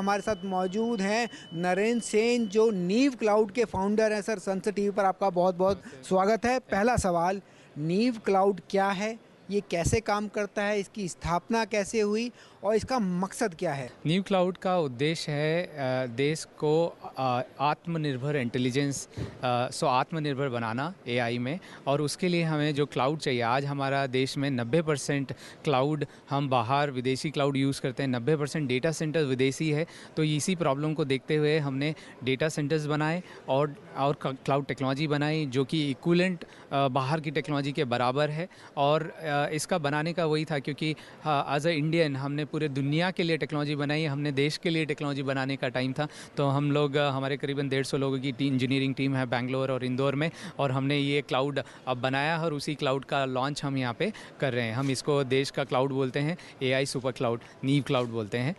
हमारे साथ मौजूद हैं नरेंद्र सेन, जो नीव क्लाउड के फाउंडर हैं। सर, सनसेट टीवी पर आपका बहुत बहुत स्वागत है। पहला सवाल, नीव क्लाउड क्या है, ये कैसे काम करता है, इसकी स्थापना कैसे हुई और इसका मकसद क्या है? न्यू क्लाउड का उद्देश्य है देश को आत्मनिर्भर इंटेलिजेंस आत्मनिर्भर बनाना एआई में। और उसके लिए हमें जो क्लाउड चाहिए, आज हमारा देश में 90% क्लाउड हम बाहर विदेशी क्लाउड यूज़ करते हैं, 90% डेटा सेंटर विदेशी है। तो इसी प्रॉब्लम को देखते हुए हमने डेटा सेंटर्स बनाए और क्लाउड टेक्नोलॉजी बनाई जो कि इक्विवेलेंट बाहर की टेक्नोलॉजी के बराबर है। और इसका बनाने का वही था क्योंकि एज अ इंडियन हमने पूरे दुनिया के लिए टेक्नोलॉजी बनाई, हमने देश के लिए टेक्नोलॉजी बनाने का टाइम था। तो हम लोग हमारे करीबन 150 लोगों की इंजीनियरिंग टीम है बेंगलोर और इंदौर में, और हमने ये क्लाउड अब बनाया और उसी क्लाउड का लॉन्च हम यहाँ पे कर रहे हैं। हम इसको देश का क्लाउड बोलते हैं, एआई सुपर क्लाउड, नीव क्लाउड बोलते हैं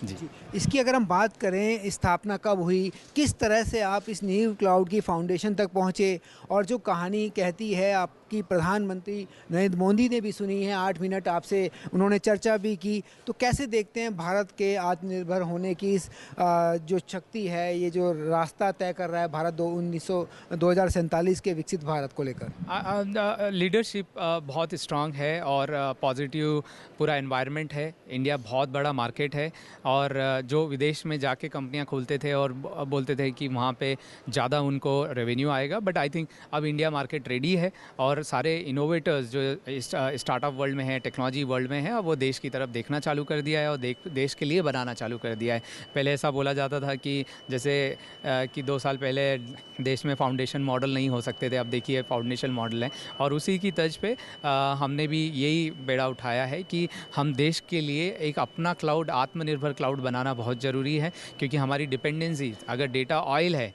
जी। इसकी अगर हम बात करें, स्थापना कब हुई, किस तरह से आप इस नीव क्लाउड की फाउंडेशन तक पहुँचे, और जो कहानी कहती है आपकी प्रधानमंत्री नरेंद्र मोदी ने भी सुनी है, 8 मिनट आपसे उन्होंने चर्चा भी की, तो कैसे देखते हैं भारत के आत्मनिर्भर होने की इस जो शक्ति है, ये जो रास्ता तय कर रहा है भारत 2047 के विकसित भारत को लेकर? लीडरशिप बहुत स्ट्रांग है और पॉजिटिव पूरा एनवायरनमेंट है। इंडिया बहुत बड़ा मार्केट है और जो विदेश में जाके कंपनियां खोलते थे और बोलते थे कि वहाँ पे ज़्यादा उनको रेवेन्यू आएगा, बट आई थिंक अब इंडिया मार्केट रेडी है और सारे इनोवेटर्स जो स्टार्टअप वर्ल्ड में हैं, टेक्नोलॉजी वर्ल्ड में हैं, अब वो देश की तरफ देखना चालू कर दिया है और देश के लिए बनाना चालू कर दिया है। पहले ऐसा बोला जाता था कि जैसे कि 2 साल पहले देश में फाउंडेशन मॉडल नहीं हो सकते थे, अब देखिए फाउंडेशन मॉडल है। और उसी की तर्ज पे हमने भी यही बेड़ा उठाया है कि हम देश के लिए एक अपना क्लाउड, आत्मनिर्भर क्लाउड बनाना बहुत ज़रूरी है, क्योंकि हमारी डिपेंडेंसी, अगर डेटा ऑयल है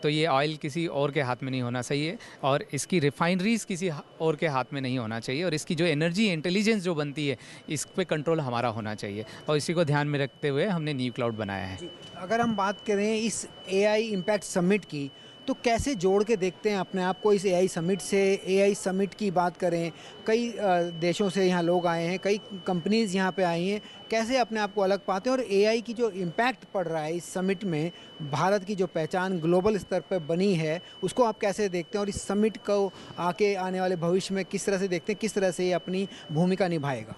तो ये ऑयल किसी और के हाथ में नहीं होना चाहिए और इसकी रिफाइनरीज किसी और के हाथ में नहीं होना चाहिए, और इसकी जो एनर्जी इंटेलिजेंस जो बनती है इस पे कंट्रोल हमारा होना चाहिए, और इसी को ध्यान में रखते हुए हमने न्यू क्लाउड बनाया है। अगर हम बात करें इस एआई इम्पैक्ट समिट की, तो कैसे जोड़ के देखते हैं अपने आप को इस एआई समिट से? एआई समिट की बात करें, कई देशों से यहाँ लोग आए हैं, कई कंपनीज़ यहाँ पे आई हैं, कैसे अपने आप को अलग पाते हैं? और एआई की जो इम्पैक्ट पड़ रहा है इस समिट में, भारत की जो पहचान ग्लोबल स्तर पर बनी है, उसको आप कैसे देखते हैं? और इस समिट को आने वाले भविष्य में किस तरह से देखते हैं, किस तरह से ये अपनी भूमिका निभाएगा?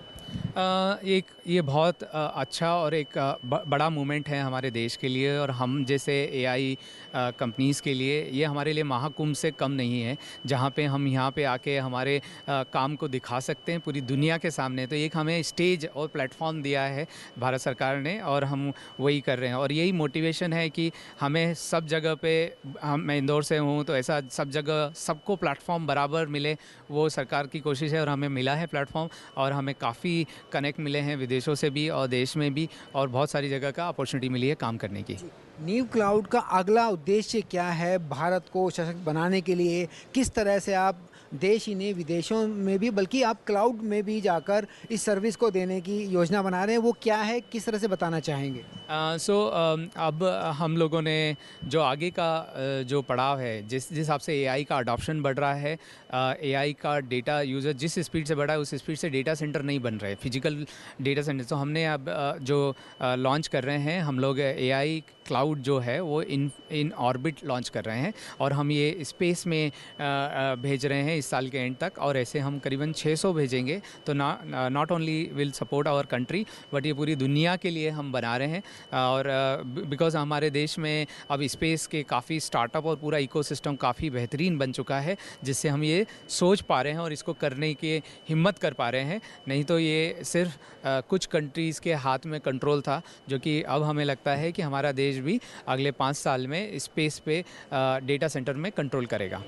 ये बहुत अच्छा और एक बड़ा मूवमेंट है हमारे देश के लिए, और हम जैसे एआई कंपनीज़ के लिए ये हमारे लिए महाकुंभ से कम नहीं है, जहाँ पे हम यहाँ पे आके हमारे काम को दिखा सकते हैं पूरी दुनिया के सामने। तो एक हमें स्टेज और प्लेटफॉर्म दिया है भारत सरकार ने, और हम वही कर रहे हैं। और यही मोटिवेशन है कि हमें सब जगह पे, मैं इंदौर से हूँ तो ऐसा सब जगह सबको प्लेटफॉर्म बराबर मिले, वो सरकार की कोशिश है और हमें मिला है प्लेटफॉर्म। और हमें काफ़ी कनेक्ट मिले हैं विदेशों से भी और देश में भी, और बहुत सारी जगह का अपॉर्चुनिटी मिली है काम करने की। नीव क्लाउड का अगला उद्देश्य क्या है भारत को सशक्त बनाने के लिए? किस तरह से आप देश ही नहीं, विदेशों में भी, बल्कि आप क्लाउड में भी जाकर इस सर्विस को देने की योजना बना रहे हैं, वो क्या है, किस तरह से बताना चाहेंगे? अब हम लोगों ने जो आगे का जो पड़ाव है, जिस हिसाब से एआई का अडॉप्शन बढ़ रहा है, एआई का डेटा यूज़र जिस स्पीड से बढ़ा है उस स्पीड से डेटा सेंटर नहीं बन रहे, फिजिकल डेटा सेंटर। तो हमने अब जो लॉन्च कर रहे हैं हम लोग, एआई क्लाउड जो है वो इन ऑर्बिट लॉन्च कर रहे हैं, और हम ये स्पेस में भेज रहे हैं इस साल के एंड तक, और ऐसे हम करीबन 600 भेजेंगे। तो not only will support our country, but ये पूरी दुनिया के लिए हम बना रहे हैं। और बिकॉज हमारे देश में अब स्पेस के काफ़ी स्टार्टअप और पूरा इकोसिस्टम काफ़ी बेहतरीन बन चुका है, जिससे हम ये सोच पा रहे हैं और इसको करने की हिम्मत कर पा रहे हैं। नहीं तो ये सिर्फ कुछ कंट्रीज़ के हाथ में कंट्रोल था, जो कि अब हमें लगता है कि हमारा देश भी अगले 5 साल में स्पेस पे डेटा सेंटर में कंट्रोल करेगा।